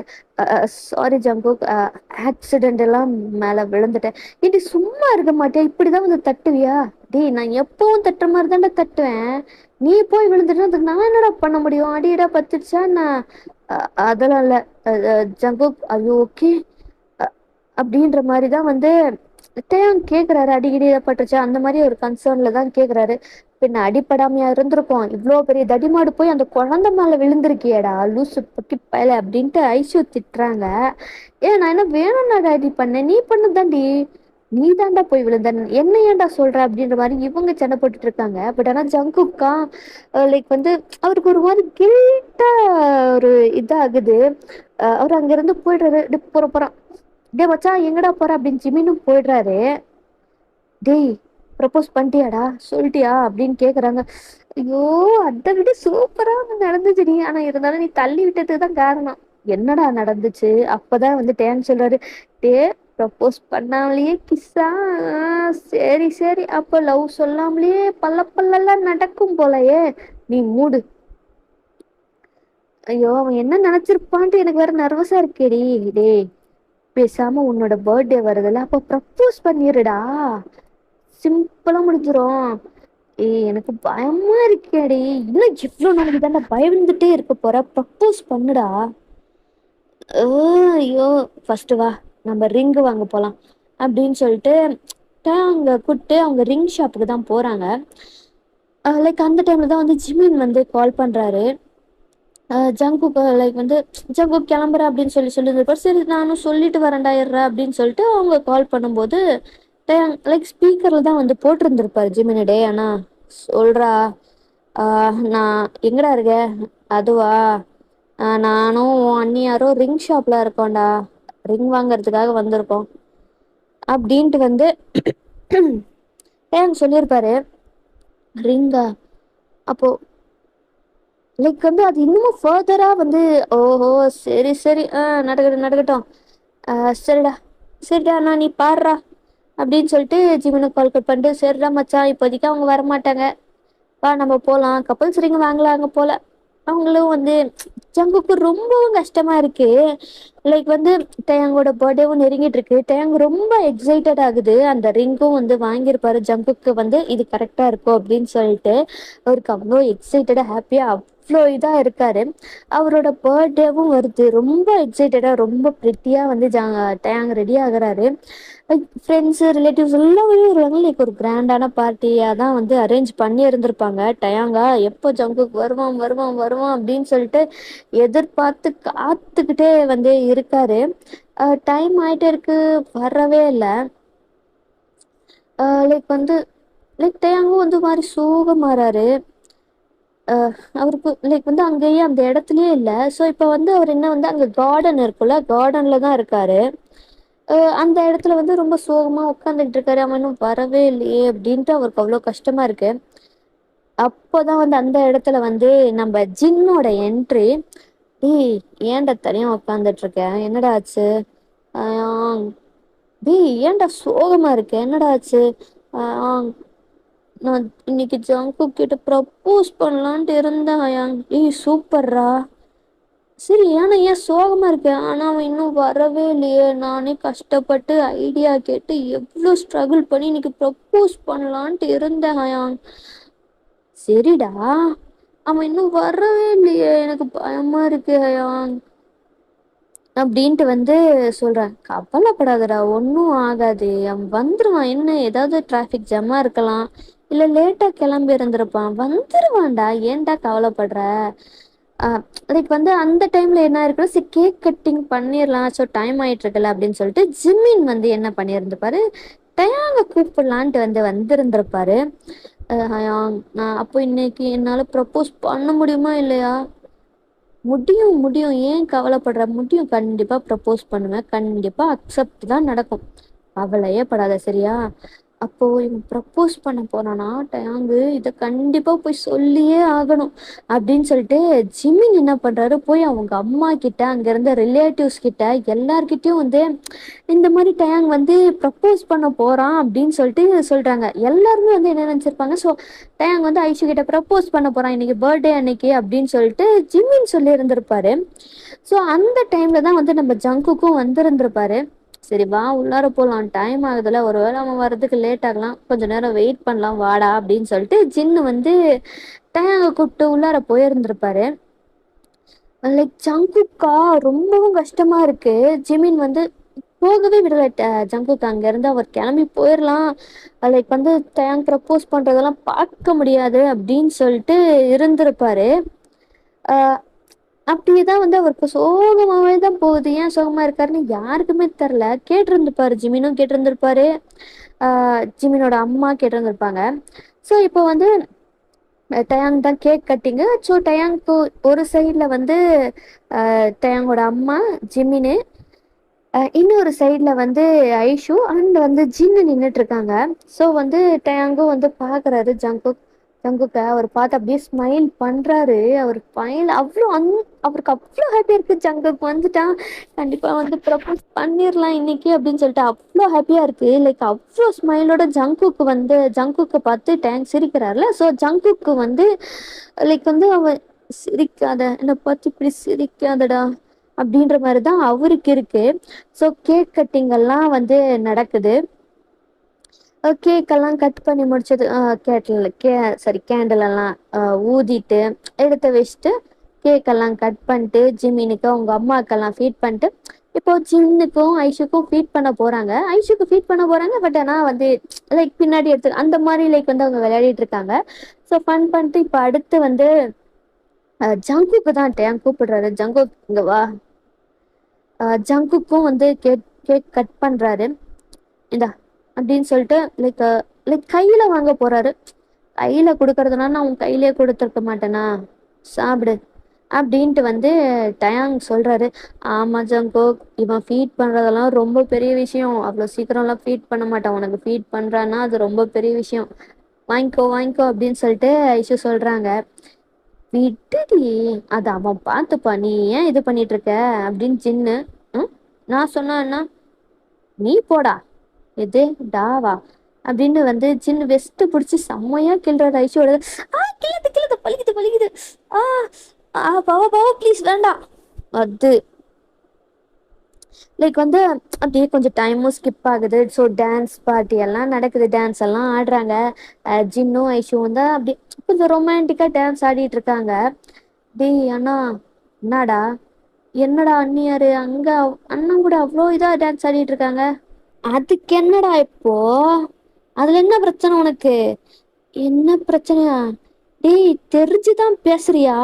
சாரி ஜங்குக், ஆக்சிடென்ட் எல்லாம் மேல விழுந்துட்டேன். இது சும்மா இருக்க மாட்டேன், இப்படிதான் வந்து தட்டுவியா? டேய் நான் எப்பவும் தட்டுற மாதிரி தானே தட்டுவேன், நீ போய் விழுந்துட்டு அதுக்கு நான் என்னடா பண்ண முடியும்? அடியடா பத்துச்சா நான் அதெல்லாம் இல்ல ஜங்குக், ஐயோ ஓகே அப்படின்ற மாதிரிதான் வந்து டேங் கேக்குறாரு. அடிக்கடி பட்டுச்சா அந்த மாதிரி ஒரு கன்சர்ன்ல தான் கேக்குறாரு. பின்ன அடிப்படாமையா இருந்திருக்கும், இவ்வளோ பெரிய தடிமாடு போய் அந்த குழந்தை மேல விழுந்திருக்கியடா லூசு பக்கி பயல அப்படின்ட்டு ஐஷு திட்டுறாங்க. நான் என்ன வேணும்னா டாடி பண்ணேன், நீ பண்ணதாண்டி, நீ தாண்டா போய் விழுந்த, என்ன ஏன்டா சொல்ற அப்படின்ற மாதிரி இவங்க சண்டை போட்டுட்டு இருக்காங்க. பட் ஆனா ஜங்குக்கா லைக் வந்து அவருக்கு ஒரு மாதிரி கில்ட்டா ஒரு இதாகுது. அவர் அங்கிருந்து போயிடுறாரு. போறான், டே மச்சான் எங்கடா போற அப்படின்னு ஜிமினும் போயிடுறாரு. டேய் ப்ரப்போஸ் பண்ணிட்டியாடா, சொல்லிட்டியா அப்படின்னு கேக்குறாங்க. ஐயோ அதை விட சூப்பரா நடந்துச்சுடி, ஆனா இருந்தாலும் நீ தள்ளி விட்டதுக்கு தான் காரணம். என்னடா நடந்துச்சு? அப்பதான் வந்து டேன் சொல்றாரு, டே ப்ரப்போஸ் பண்ணாமலேயே கிஸ்ஸா, சரி சரி அப்ப லவ் சொல்லாமலேயே பல்ல பல்லெல்லாம் நடக்கும் போலயே, நீ மூடு. ஐயோ அவன் என்ன நினைச்சிருப்பான்ட்டு எனக்கு வேற நர்வஸா இருக்கேடி. டேய் பேசாம உன்னோட பர்த்டே வருதுல்ல, அப்ப ப்ரப்போஸ் பண்ணிருடா, சிம்பிளா முடிஞ்சிரும். எனக்கு பயமா இருக்கேடி, இன்னும் எவ்வளவு நாளைக்கு தானே பயந்துட்டே இருக்க போற, ப்ரப்போஸ் பண்ணுடா. ஐயோ ஃபர்ஸ்ட் வா நம்ம ரிங் வாங்க போலாம் அப்படின்னு சொல்லிட்டு அங்க கூப்பிட்டு அவங்க ரிங் ஷாப்புக்கு தான் போறாங்க. லைக் அந்த டைம்ல தான் வந்து ஜிமின் வந்து கால் பண்றாரு. ஜங்குக் லைக் வந்து ஜங்குக் கிளம்புற அப்படின்னு சொல்லியிருப்பாரு. சரி நானும் சொல்லிட்டு வரேன்டா இருறா அப்படின்னு சொல்லிட்டு அவங்க கால் பண்ணும்போது லைக் ஸ்பீக்கர்ல தான் வந்து போட்டிருந்திருப்பாரு ஜிமினி. டே ஆனா சொல்றா, நான் எங்கடா இருக்க? அதுவா, நானும் உன் அண்ணியாரும் ரிங் ஷாப்ல இருக்கோம்டா, ரிங் வாங்கறதுக்காக வந்திருக்கோம் அப்படின்ட்டு வந்து ஏன் சொல்லியிருப்பாரு. ரிங்கா? அப்போ லைக் வந்து அது இன்னமும் ஃபர்தரா வந்து ஓஹோ சரி சரி நடக்கட்டும் நடக்கட்டும், சரிடா சரிடா நான் நீ பாடுறா அப்படின்னு சொல்லிட்டு ஜிமனுக்கு கால் கட் பண்ணிட்டு, சரிடா மச்சான் இப்போதைக்கு அவங்க வரமாட்டாங்க, வா நம்ம போகலாம், கப்பல்ஸ் ரிங் வாங்கலாம் அங்கே போல. அவங்களும் வந்து ஜங்குக்கு ரொம்பவும் கஷ்டமா இருக்கு. லைக் வந்து டேங்கோட பர்த்டேவும் நெருங்கிட்டு இருக்கு. டேங் ரொம்ப எக்ஸைட்டட் ஆகுது. அந்த ரிங்கும் வந்து வாங்கியிருப்பாரு ஜங்குக்கு வந்து இது கரெக்டா இருக்கும் அப்படின்னு சொல்லிட்டு அவருக்கு அவ்வளோ எக்ஸைட்டடா ஹாப்பியா அவ்வளோ இதா இருக்காரு. அவரோட பர்த்டேவும் வருது, ரொம்ப எக்ஸைட்டடா ரொம்ப ப்ரிட்டியா வந்து டேங் ரெடி ஆகுறாரு. ஃப்ரெண்ட்ஸு ரிலேட்டிவ்ஸ் எல்லாமே வருவாங்க. லைக் ஒரு கிராண்டான பார்ட்டியாக தான் வந்து அரேஞ்ச் பண்ணி இருந்திருப்பாங்க. டயாங்கா எப்போ ஜங்குக்கு வருவான் வருவான் வருவான் அப்படின்னு சொல்லிட்டு எதிர்பார்த்து காத்துக்கிட்டே வந்து இருக்காரு. டைம் ஆயிட்டே இருக்கு, வரவே இல்லை. லைக் வந்து லைக் டயாங்கும் வந்து மாதிரி சோகமாறாரு. அவருக்கு லைக் வந்து அங்கேயே அந்த இடத்துலயே இல்லை. ஸோ இப்போ வந்து அவர் என்ன வந்து அங்கே கார்டன் இருக்குல்ல, கார்டன்ல தான் இருக்காரு. அந்த இடத்துல வந்து ரொம்ப சோகமா உட்காந்துக்கிட்டு இருக்காரு. அவன் இன்னும் வரவே இல்லையே அப்படின்ட்டு அவருக்கு அவ்வளோ கஷ்டமா இருக்கு. அப்போதான் வந்து அந்த இடத்துல வந்து நம்ம ஜின்னோட என்ட்ரி. டேய், ஏன்டா தனியா உட்காந்துட்டு இருக்க, என்னடா ஆச்சு? ஆஹ் டேய், ஏன்டா சோகமா இருக்க, என்னடா ஆச்சு? ஆஹ் நான் இன்னைக்கு ஜங்கு கிட்ட ப்ரப்போஸ் பண்ணலான்ட்டு இருந்தேன் அயான். ஏய் சூப்பர்ரா. சரி, ஆனா ஏன் சோகமா இருக்க? ஆனா அவன் இன்னும் வரவே இல்லையே. நானே கஷ்டப்பட்டு ஐடியா கேட்டு எவ்வளோ ஸ்ட்ரகிள் பண்ணி இன்னைக்கு ப்ரப்போஸ் பண்ணலான்ட்டு இருந்தேன் அயான். சரிடா, அவன் இன்னும் வரவே இல்லையே, எனக்கு பயமா இருக்கு அயான் அப்படின்ட்டு வந்து சொல்றேன். கவலைப்படாதடா, ஒன்றும் ஆகாது, அவன் வந்துருவான். என்ன ஏதாவது டிராஃபிக் ஜாமா இருக்கலாம், இல்லை லேட்டா கிளம்பி இருந்திருப்பான், வந்துருவான்டா, ஏன்டா கவலைப்படுற? லைக் வந்து அந்த டைம்ல என்ன இருக்குன்னா, சரி கேக் கட்டிங் பண்ணிடலாம், ஸோ டைம் ஆயிட்டு இருக்குல்ல அப்படின்னு சொல்லிட்டு ஜிம்மின் வந்து என்ன பண்ணியிருந்திருப்பாரு, டயாங்க கூப்பிடலான்ட்டு வந்து வந்திருந்திருப்பாரு. நான் அப்போ இன்னைக்கு என்னால் ப்ரப்போஸ் பண்ண முடியுமா இல்லையா? முடியும் முடியும், ஏன் கவலைப்படுற? முடியும், கண்டிப்பா ப்ரப்போஸ் பண்ணுவேன், கண்டிப்பா அக்செப்ட் தான் நடக்கும், கவலையே படாத சரியா? அப்போ இவன் ப்ரப்போஸ் பண்ண போறானா டயாங்கு, இதை கண்டிப்பா போய் சொல்லியே ஆகணும் அப்படின்னு சொல்லிட்டு ஜிம்மின் என்ன பண்றாரு, போய் அவங்க அம்மா கிட்ட, அங்க இருந்த ரிலேட்டிவ்ஸ் கிட்ட, எல்லார்கிட்டயும் வந்து இந்த மாதிரி டயாங் வந்து ப்ரப்போஸ் பண்ண போறான் அப்படின்னு சொல்லிட்டு சொல்றாங்க. எல்லாருமே வந்து என்ன நினைச்சிருப்பாங்க, ஸோ டயாங் வந்து ஐஷு கிட்ட ப்ரப்போஸ் பண்ண போறான் இன்னைக்கு பர்த்டே அன்னைக்கு அப்படின்னு சொல்லிட்டு ஜிம்மின் சொல்லி இருந்திருப்பாரு. ஸோ அந்த டைம்ல தான் வந்து நம்ம ஜங்குக்கும் வந்திருந்திருப்பாரு. சரி வா உள்ளார போகலாம், டைம் ஆகுதுல, ஒருவேளை அவன் வர்றதுக்கு லேட் ஆகலாம், கொஞ்ச நேரம் வெயிட் பண்ணலாம், வாடா அப்படின்னு சொல்லிட்டு ஜின்னு வந்து டயாங்க கூப்பிட்டு உள்ளார போயிருந்திருப்பாரு. லைக் ஜங்குக்கா ரொம்பவும் கஷ்டமா இருக்கு. ஜிமின் வந்து போகவே விடல ஜங்குக்கு. அங்க இருந்து அவர் கிளம்பி போயிடலாம், லைக் வந்து டயாங் ப்ரப்போஸ் பண்றதெல்லாம் பார்க்க முடியாது அப்படின்னு சொல்லிட்டு இருந்திருப்பாரு. ஆஹ் அப்படியேதான் வந்து அவருக்கு சோகமாவே தான் போகுது. ஏன் சோகமா இருக்காருன்னு யாருக்குமே தெரில. கேட்டிருந்துப்பாரு, ஜிமினும் கேட்டிருந்திருப்பாரு, ஜிமினோட அம்மா கேட்டிருந்திருப்பாங்க. ஸோ இப்போ வந்து டயாங் தான் கேக் கட்டிங்கு. ஸோ டயாங்க்கு ஒரு சைடில் வந்து டயாங்கோட அம்மா ஜிமினு, இன்னொரு சைடில் வந்து ஐஷு அண்ட் வந்து ஜின்னு நின்றுட்டு இருக்காங்க. ஸோ வந்து டயாங்கும் வந்து பார்க்குறாரு ஜங்குக்க. அவர் பார்த்து அப்படியே ஸ்மைல் பண்ணுறாரு. அவர் ஸ்மைல் அவ்வளோ அவருக்கு அவ்வளோ ஹாப்பியாக இருக்குது. ஜங்குக்கு வந்துட்டான், கண்டிப்பாக வந்து ப்ரப்போஸ் பண்ணிடலாம் இன்னைக்கு அப்படின்னு சொல்லிட்டு அவ்வளோ ஹாப்பியாக இருக்குது. லைக் அவ்வளோ ஸ்மைலோட ஜங்குக்கு பார்த்து டேங்க் சிரிக்கிறாருல. ஸோ ஜங்குக்கு வந்து லைக் வந்து அவன் சிரிக்காத, என்னை பார்த்து இப்படி சிரிக்காதடா அப்படின்ற மாதிரி தான் அவருக்கு இருக்கு. ஸோ கேக் கட்டிங் எல்லாம் வந்து நடக்குது. கேக்கெல்லாம் கட் பண்ணி முடிச்சது, கேண்டில் எல்லாம் ஊதிட்டு எடுத்து வச்சுட்டு கேக்கெல்லாம் கட் பண்ணிட்டு ஜிமினுக்கு அவங்க அம்மாக்கெல்லாம் ஃபீட் பண்ணிட்டு இப்போ ஜின்னுக்கும் ஐஷுக்கும் ஃபீட் பண்ண போறாங்க. ஐஷுக்கு ஃபீட் பண்ண போறாங்க, பட் ஆனால் வந்து லைக் பின்னாடி எடுத்து அந்த மாதிரி லைக் வந்து அவங்க விளையாடிட்டு இருக்காங்க. ஸோ ஃபன் பண்ணிட்டு இப்போ அடுத்து வந்து ஜங்குக்கு தான் டேங் கூப்பிடுறாரு. ஜங்குக் இங்க வா. ஜங்குக்கும் வந்து கேக் கேக் கட் பண்றாரு. இந்தா அப்படின்னு சொல்லிட்டு லைக் லைக் கையில வாங்க போறாரு. கையில கொடுக்கறதுனா நான் உன் கையிலேயே கொடுத்துருக்க மாட்டேனா, சாப்பிடு அப்படின்ட்டு வந்து டயாங் சொல்றாரு. ஆமா ஜங்கோக், இவன் ஃபீட் பண்றதெல்லாம் ரொம்ப பெரிய விஷயம், அவ்வளோ சீக்கிரம்லாம் ஃபீட் பண்ண மாட்டான், உனக்கு ஃபீட் பண்றான்னா அது ரொம்ப பெரிய விஷயம், வாங்கிக்கோ வாங்கிக்கோ அப்படின்னு சொல்லிட்டு ஐஷு சொல்றாங்க. விட்டுடி, அது அவன் பார்த்துப்பா, நீ ஏன் இது பண்ணிட்டு இருக்க அப்படின்னு ஜின்னு. நான் சொன்னா நீ போடா, எது டாவா அப்படின்னு வந்து சின்ன வெஸ்ட் பிடிச்சி செம்மையா கிள்றாரு ஐஷோட. கிளது கிளது, பழிக்குது பழிக்குது. ஆ பாவா பாவா ப்ளீஸ் வேண்டாம். அது லைக் வந்து அப்படியே கொஞ்சம் டைமும் ஸ்கிப் ஆகுது. ஸோ டான்ஸ் பார்ட்டி எல்லாம் நடக்குது, டான்ஸ் எல்லாம் ஆடுறாங்க. ஜின்னும் ஐஷுவும் தான் அப்படி கொஞ்சம் ரொமான்டிக்கா டான்ஸ் ஆடிட்டு இருக்காங்க. டேய் அண்ணா, என்னடா என்னடா அண்ணியாரு அங்க அண்ணன் கூட அவ்வளோ இதா டான்ஸ் ஆடிட்டு இருக்காங்க, அதுக்கு என்னடா இப்போ, அதுல என்ன பிரச்சனை உனக்கு? என்ன பிரச்சனையா? டேய் தெரிஞ்சுதான் பேசுறியா?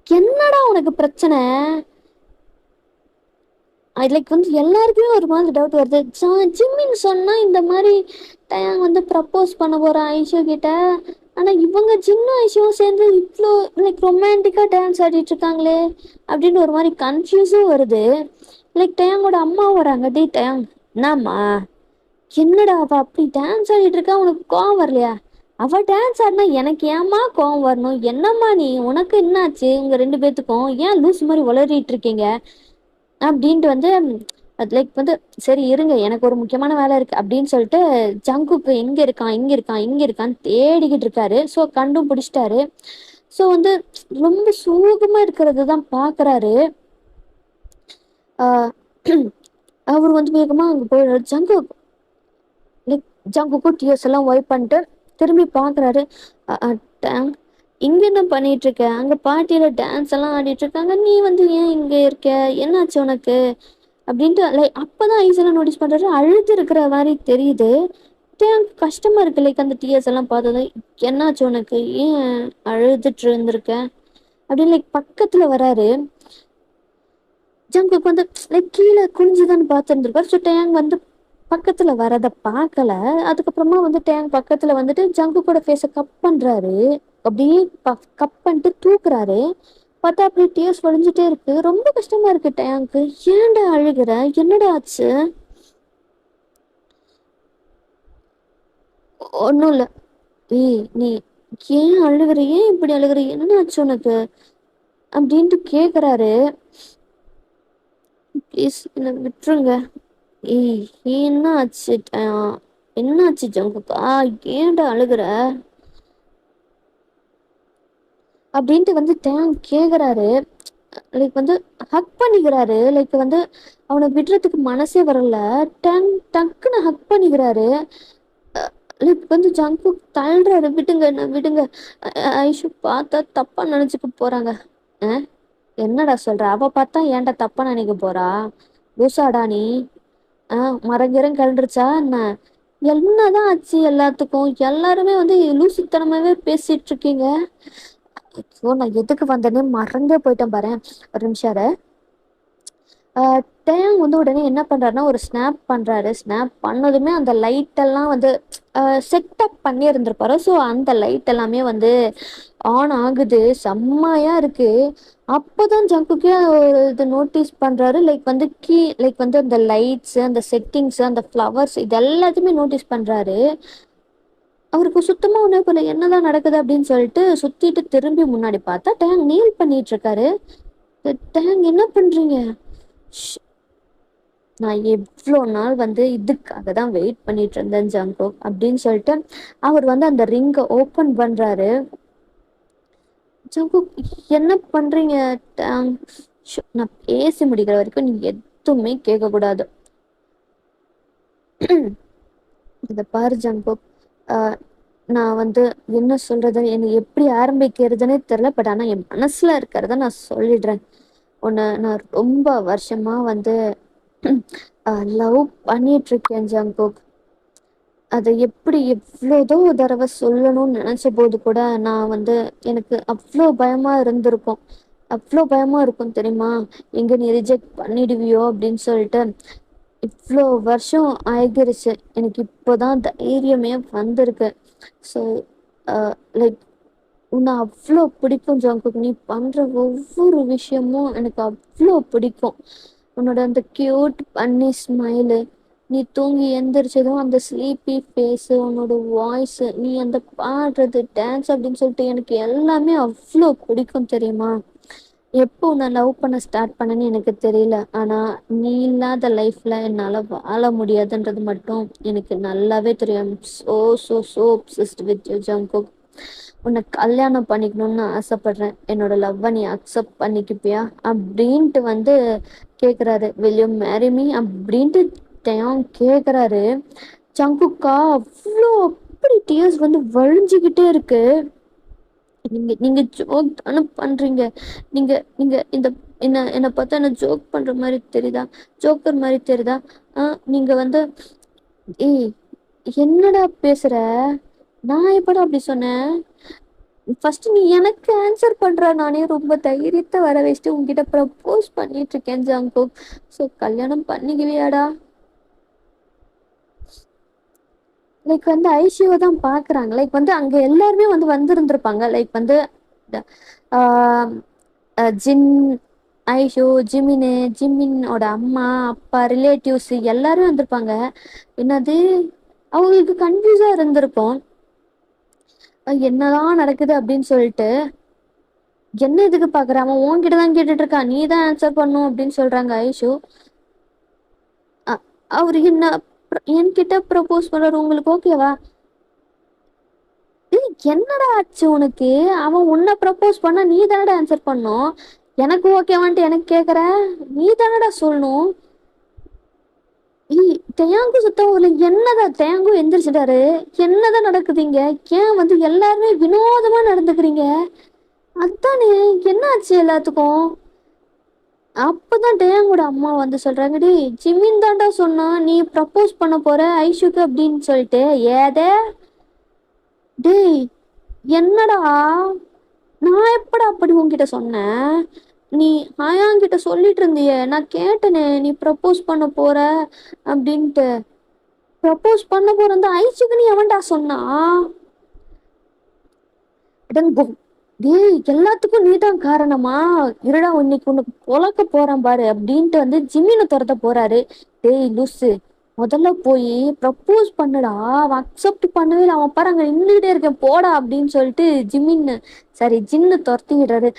என்னடா உனக்கு பிரச்சனை? லைக் வந்து எல்லாருக்குமே ஒரு மாதிரி டவுட் வருது. ஜிம்மின்னு சொன்னா இந்த மாதிரி டயாங் வந்து ப்ரப்போஸ் பண்ண போறான் ஐஷு கிட்ட, ஆனா இவங்க சின்ன ஐஷுவும் சேர்ந்து இவ்வளோ லைக் ரொமான்டிக்கா டான்ஸ் ஆடிட்டு இருக்காங்களே அப்படின்னு ஒரு மாதிரி கன்ஃபியூஸும் வருது. லைக் டேங்கோட அம்மா வராங்க. டே டேங், என்னம்மா, என்னடா அவ அப்படி டான்ஸ் ஆடிட்டு இருக்கா, உனக்கு கோவம் வரலையா? அவ டான்ஸ் ஆடினா எனக்கு ஏம்மா கோவம் வரணும்? என்னம்மா நீ, உனக்கு என்னாச்சு? உங்க ரெண்டு பேத்துக்கும் ஏன் லூஸ் மாதிரி உளறிட்டு இருக்கீங்க அப்படின்ட்டு வந்து அது லைக் வந்து சரி இருங்க, எனக்கு ஒரு முக்கியமான வேலை இருக்கு அப்படின்னு சொல்லிட்டு ஜங்குக்கு எங்க இருக்கான் இங்க இருக்கான் இங்க இருக்கான்னு தேடிக்கிட்டு இருக்காரு. ஸோ கண்டும் பிடிச்சிட்டாரு. ஸோ வந்து ரொம்ப சோகமா இருக்கிறது தான் பாக்குறாரு. ஆஹ் அவர் வந்து வேகமா அங்க போயிடுறாரு. லைக் ஜங்குக்கு டிஎஸ் எல்லாம் ஒய்ப் பண்ணிட்டு திரும்பி பாக்குறாரு. டேங், இங்க என்ன பண்ணிட்டு இருக்க? அங்க பார்ட்டியில டான்ஸ் எல்லாம் ஆடிட்டு இருக்காங்க, நீ வந்து ஏன் இங்க இருக்க? என்னாச்சு உனக்கு அப்படின்ட்டு லைக் அப்பதான் ஐசெல்லாம் நோட்டீஸ் பண்றாரு. அழுது இருக்கிற மாதிரி தெரியுது. டேங் கஷ்டமா இருக்கு லைக் அந்த டிஎஸ் எல்லாம் பார்த்தது. என்னாச்சு உனக்கு, ஏன் அழுதுட்டு இருந்திருக்க அப்படின்னு லைக் பக்கத்துல வராரு. ஜங்குக்கு வந்து லைக் கீழே குனிஞ்சுதான் பார்த்துருந்துருப்பாரு. ஸோ டேங் வந்து பக்கத்துல வரத பார்க்கல. அதுக்கப்புறமா வந்து டேங் பக்கத்துல வந்துட்டு ஜங்குக்கோட ஃபேஸை கப் பண்றாரு. அப்படியே கப் பண்ணிட்டு தூக்குறாரு. பார்த்தா அப்படியே டீயர்ஸ் வழிஞ்சிட்டே இருக்கு. ரொம்ப கஷ்டமா இருக்கு டேங்க்கு. ஏன்டா அழுகுற, என்னடா ஆச்சு? ஒன்றும் இல்லை. ஏய் நீ ஏன் அழுகுற, ஏன் இப்படி அழுகுற, என்ன ஆச்சு உனக்கு அப்படின்ட்டு கேக்குறாரு. ப்ளீஸ் என்ன விட்டுருங்க. ஏய் என்ன ஆச்சு? என்னாச்சு ஜங்குக்கா, ஏன்டா அழுகுற அப்படின்ட்டு வந்து டேங் கேக்குறாரு. லைக் வந்து ஹக் பண்ணிக்கிறாரு. லைக் வந்து அவனை விடுறதுக்கு மனசே வரல. டேங் டக்குன்னு ஹக் பண்ணிக்கிறாரு. லைக் வந்து ஜங்கு தள்ளுறாரு. விடுங்க என்ன விடுங்க. ஐஷு பார்த்தா தப்பா நினைச்சுக்க போறாங்க. அஹ் என்னடா சொல்ற? அவ பார்த்தா ஏன்டா தப்பா நினைக்க போறா? லூசாடா நீ? மரங்கிரம் கலண்டுருச்சா என்ன? என்னதான் ஆச்சு எல்லாத்துக்கும்? எல்லாருமே வந்து லூசுத்தனமாவே பேசிட்டு இருக்கீங்க. ஐயோ, நான் எதுக்கு வந்தேனே மறந்தே போயிட்டேன் பாரு. ஒரு நிமிஷம் இரு. டேங் வந்து உடனே என்ன பண்றாருன்னா ஒரு ஸ்னாப் பண்றாரு. ஸ்னாப் பண்ணதுமே அந்த லைட் எல்லாம் வந்து செட்டப் பண்ணி இருந்திருப்பாரு. ஸோ அந்த லைட் எல்லாமே வந்து ஆன் ஆகுது. செம்மையா இருக்கு. அப்போதான் ஜங்குக்கே ஒரு இது நோட்டீஸ் பண்றாரு. லைக் வந்து லைக் வந்து அந்த லைட்ஸ், அந்த செட்டிங்ஸ், அந்த ஃப்ளவர்ஸ் இது எல்லாத்தையுமே நோட்டீஸ் பண்றாரு. அவருக்கு சுத்தமா ஒண்ணே போல என்னதான் நடக்குது அப்படின்னு சொல்லிட்டு சுத்திட்டு திரும்பி முன்னாடி பார்த்தா டேங் நீல் பண்ணிட்டு இருக்காரு. டேங் என்ன பண்றீங்க? ஷ், நான் எவ்வளோ நாள் வந்து இதுக்காக தான் வெயிட் பண்ணிட்டு இருந்தேன் ஜங்கோ அப்படின்னு சொல்லிட்டு அவர் வந்து அந்த ரிங்கை ஓப்பன் பண்றாரு. ஜங்கு என்ன பண்றீங்க? டேங், நான் பேசி முடிக்கிற வரைக்கும் நீ எதுவுமே கேட்க கூடாது. இதை பாரு ஜங்கு, நான் வந்து என்ன சொல்றது, என்னை எப்படி ஆரம்பிக்கிறதுனே தெரியல. பட் ஆனா என் மனசுல இருக்கிறத நான் சொல்லிடுறேன். உன்னை நான் ரொம்ப வருஷமா வந்து லவ் பண்ணிட்டு இருக்கேன் ஜங்குக். அதை எப்படி எவ்வளோதோ தடவை சொல்லணும்னு நினைச்ச போது கூட நான் வந்து எனக்கு அவ்வளோ பயமா இருந்திருக்கும். அவ்வளோ பயமா இருக்கும் தெரியுமா, எங்க நீ ரிஜெக்ட் பண்ணிடுவியோ அப்படின்னு சொல்லிட்டு. இவ்வளோ வருஷம் ஆகிருச்சு, எனக்கு இப்போதான் தைரியமே வந்திருக்கு. ஸோ லைக் உன்னை அவ்வளோ பிடிக்கும் ஜங்குக். நீ பண்ற ஒவ்வொரு விஷயமும் எனக்கு அவ்வளோ பிடிக்கும். உன்னோட அந்த கியூட் பண்ணி ஸ்மைலு, நீ தூங்கி எந்திரிச்சதும் அந்த ஸ்லீப்பி ஃபேஸு, உன்னோட வாய்ஸு, நீ அந்த பாடுறது டான்ஸ் அப்படின்னு சொல்லிட்டு எனக்கு எல்லாமே அவ்வளோ பிடிக்கும் தெரியுமா. எப்போ உன்னை லவ் பண்ண ஸ்டார்ட் பண்ணேன்னு எனக்கு தெரியல. ஆனா நீ இல்லாத லைஃப்ல என்னால வாழ முடியாதுன்றது மட்டும் எனக்கு நல்லாவே தெரியும். So so so obsessed with you Jungkook. உன்னை கல்யாணம் பண்ணிக்கணும்னு ஆசைப்படுறேன். என்னோட லவ்வை நீ அக்செப்ட் பண்ணிக்குப்பியா அப்படின்ட்டு வந்து கேக்குறாரு. will you marry me அப்படின்ட்டு டேங் கேக்குறாரு. ஜங்குக்கா அவ்வளோ அப்படி டியர்ஸ் வந்து வழிஞ்சுக்கிட்டே இருக்கு. நீங்க நீங்க ஜோக் தானே பண்றீங்க? நீங்க நீங்க இந்த என்னை பார்த்தா என்ன ஜோக் பண்ற மாதிரி தெரியுதா? ஜோக்கர் மாதிரி தெரியுதா? நீங்க வந்து ஏய் என்னடா பேசுற? நான் எப்படா அப்படி சொன்னேன்? ஃபர்ஸ்ட் நீ எனக்கு ஆன்சர் பண்ற. நானே ரொம்ப தைரியத்தை வர வச்சுட்டு உன்கிட்ட ப்ரப்போஸ் பண்ணிட்டு இருக்கேன் ஜாங்கோ. ஸோ கல்யாணம் பண்ணிக்குவியாடா? லைக் வந்து ஐஷுவை தான் பாக்குறாங்க. லைக் வந்து அங்க எல்லாருமே வந்து வந்திருந்திருப்பாங்க. லைக் வந்து ஆஹ் ஜின், ஐஷு, ஜிமின், ஜிமினோட அம்மா அப்பா ரிலேட்டிவ்ஸ் எல்லாரும் வந்திருப்பாங்க. என்னது, அவங்களுக்கு கன்ஃபியூஸா இருந்திருக்கும் என்னதான் நடக்குது அப்படின்னு சொல்லிட்டு. என்ன இதுக்கு பாக்குற, அவன் உன்கிட்ட தான் கேட்டுட்டு இருக்கான், நீ தான் ஆன்சர் பண்ணும் அப்படின்னு சொல்றாங்க ஐஷு. அவரு என்ன என்கிட்ட ப்ரப்போஸ் பண்றாரு, உங்களுக்கு ஓகேவா? என்னடா ஆச்சு உனக்கு? அவன் உன்னை ப்ரப்போஸ் பண்ணா நீ தானடா ஆன்சர் பண்ணும். எனக்கு ஓகேவான்ட்டு எனக்கு கேக்குற, நீ தானடா சொல்லணும். தேங்கு சுத்தம் ஊர்ல என்னதான் தேங்கு எந்திரிச்சிட்டாரு. என்னதான் நடக்குதுங்க? ஏன் வந்து எல்லாருமே வினோதமா நடந்துக்கிறீங்க? அதானே, என்ன ஆச்சு எல்லாத்துக்கும்? அப்பதான் டேங்கோட அம்மா வந்து சொல்றாங்க, டி ஜிமின் தாண்டா சொன்னா நீ ப்ரப்போஸ் பண்ண போற ஐஷுக்கு அப்படின்னு சொல்லிட்டு. ஏதே டேய், என்னடா, நான் எப்படா அப்படி உன்கிட்ட சொன்னேன்? நீ ஹயாங்கிட்ட சொல்லிட்டு இருந்தியே, நான் கேட்டனே நீ ப்ரப்போஸ் பண்ண போற அப்படின்ட்டு. ப்ரப்போஸ் பண்ண போற அந்த ஐஷுக்கு நீ எவன்டா சொன்னா? அடங்கு. டேய், எல்லாத்துக்கும் நீதான் காரணமா? இருடா, இன்னைக்கு உனக்கு பொழக்க போறான் பாரு அப்படின்ட்டு வந்து ஜிம்மினை துரத்த போறாரு. டேய் லூசு, முதல்ல போய் ப்ரப்போஸ் பண்ணுடா. அவன் அக்செப்ட் பண்ணவே இல்லை, அவன் பாரு அங்க நின்றுகிட்டே இருக்கேன் போடா அப்படின்னு சொல்லிட்டு ஜிம்மின்னு சரி ஜின்னு துரத்தி விடுறாரு.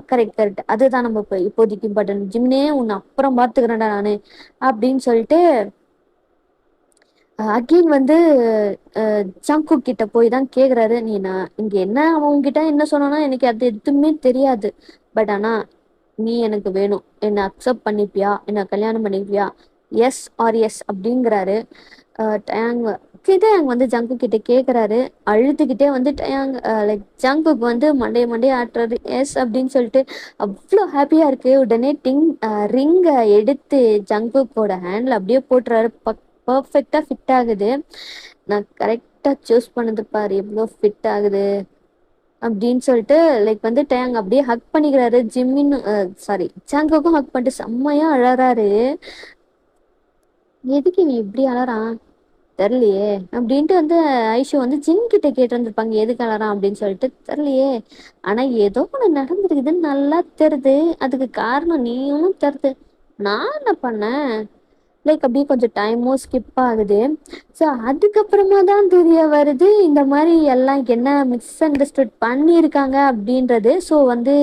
கரெக்ட் கரெக்ட், அதுதான் நம்ம இப்போ இப்போதைக்கு இம்பார்ட்டன்ட். ஜிம்னே உன்னை அப்புறம் பார்த்துக்கிறேன்டா நானு அப்படின்னு சொல்லிட்டு அகெயின் வந்து ஜங்கு கிட்ட போய் தான் கேக்குறாரு. நீ நான் இங்க என்ன அவன் உன்கிட்ட என்ன சொன்னானா எனக்கு அது எதுவுமே தெரியாது. பட் ஆனா நீ எனக்கு வேணும், என்னை அக்செப்ட் பண்ணிப்பியா, என்ன கல்யாணம் பண்ணிப்பியா? எஸ் ஆர் எஸ் அப்படிங்கிறாரு. டயாங் டயாங் வந்து ஜங்கு கிட்ட கேக்குறாரு. அழுதுகிட்டே வந்து டயாங் லைக் ஜங்குக்கு வந்து மண்டைய மண்டைய ஆட்டுறாரு. எஸ் அப்படின்னு சொல்லிட்டு அவ்வளோ ஹாப்பியா இருக்கு. உடனே ரிங்கை எடுத்து ஜங்குக்கோட ஹேண்ட்ல அப்படியே போட்டுறாரு. பர்ஃபெக்டா ஃபிட் ஆகுது. நான் கரெக்டா சூஸ் பண்ணது பாரு எவ்வளோ ஃபிட் ஆகுது அப்படின்னு சொல்லிட்டு லைக் வந்து டேங் அப்படியே ஹக் பண்ணிக்கிறாரு. ஜிம்மின்னு சாரி ஜங்குக்கும் ஹக் பண்ணிட்டு செம்மையா அழறாரு. எதுக்கு நீ இப்படி அழறான் தெரியலையே அப்படின்ட்டு வந்து ஐஷு வந்து ஜின் கிட்ட கேட்டு இருந்திருப்பாங்க எதுக்கு அழறான் அப்படின்னு சொல்லிட்டு. தெரியலையே, ஆனா ஏதோ ஒண்ணு நடந்திருக்குதுன்னு நல்லா தெரியுது, அதுக்கு காரணம் நீயும் தெரியுது. நான் என்ன பண்ணேன்? லைக் அப்படியே கொஞ்சம் டைமும் ஸ்கிப் ஆகுது. ஸோ அதுக்கப்புறமா தான் தெரிய வருது இந்த மாதிரி எல்லாம் என்ன மிஸ் அண்டர்ஸ்டுட் பண்ணியிருக்காங்க அப்படின்றது. ஸோ வந்து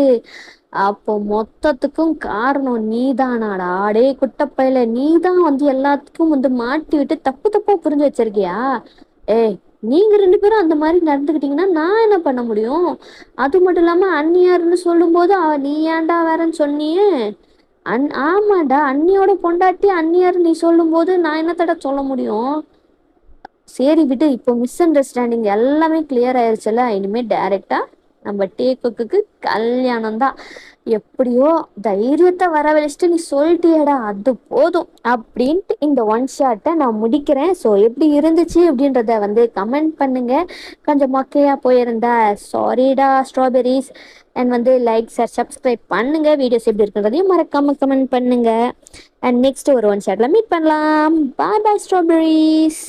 அப்போ மொத்தத்துக்கும் காரணம் நீதானாடா? அடே குட்டப்பையில, நீ தான் வந்து எல்லாத்துக்கும் வந்து மாட்டி விட்டு தப்பு தப்பா புரிஞ்சு வச்சிருக்கியா? ஏய், நீங்க ரெண்டு பேரும் அந்த மாதிரி நடந்துக்கிட்டீங்கன்னா நான் என்ன பண்ண முடியும்? அது மட்டும் இல்லாம அந்நியார்னு சொல்லும் போது நீ ஏன்டா வேறன்னு சொன்னியே. ஆமாடா, அண்ணியோட பொண்டாட்டி அந்நியார் நீ சொல்லும் போது நான் என்னத்தடா சொல்ல முடியும்? சரி விடு, இப்போ மிஸ் அண்டர்ஸ்டாண்டிங் எல்லாமே கிளியர் ஆயிருச்சுல. இனிமே டைரக்டா நம்ம டேக்குக்கு கல்யாணம் தான். எப்படியோ தைரியத்தை வரவழைச்சிட்டு நீ சொல்லிட்டியடா, அது போதும் அப்படின்ட்டு இந்த ஒன் ஷாட்டை நான் முடிக்கிறேன். ஸோ எப்படி இருந்துச்சு அப்படின்றத வந்து கமெண்ட் பண்ணுங்க. கொஞ்சம் மொக்கையா போயிருந்தா சாரிடா ஸ்ட்ராபெரிஸ். அண்ட் வந்து லைக் ஷேர் சப்ஸ்கிரைப் பண்ணுங்க. வீடியோஸ் எப்படி இருக்குன்றதையும் மறக்காம கமெண்ட் பண்ணுங்க. அண்ட் நெக்ஸ்ட் ஒரு ஒன் ஷாட்ல மீட் பண்ணலாம். பாய் பாய் ஸ்ட்ராபெரிஸ்.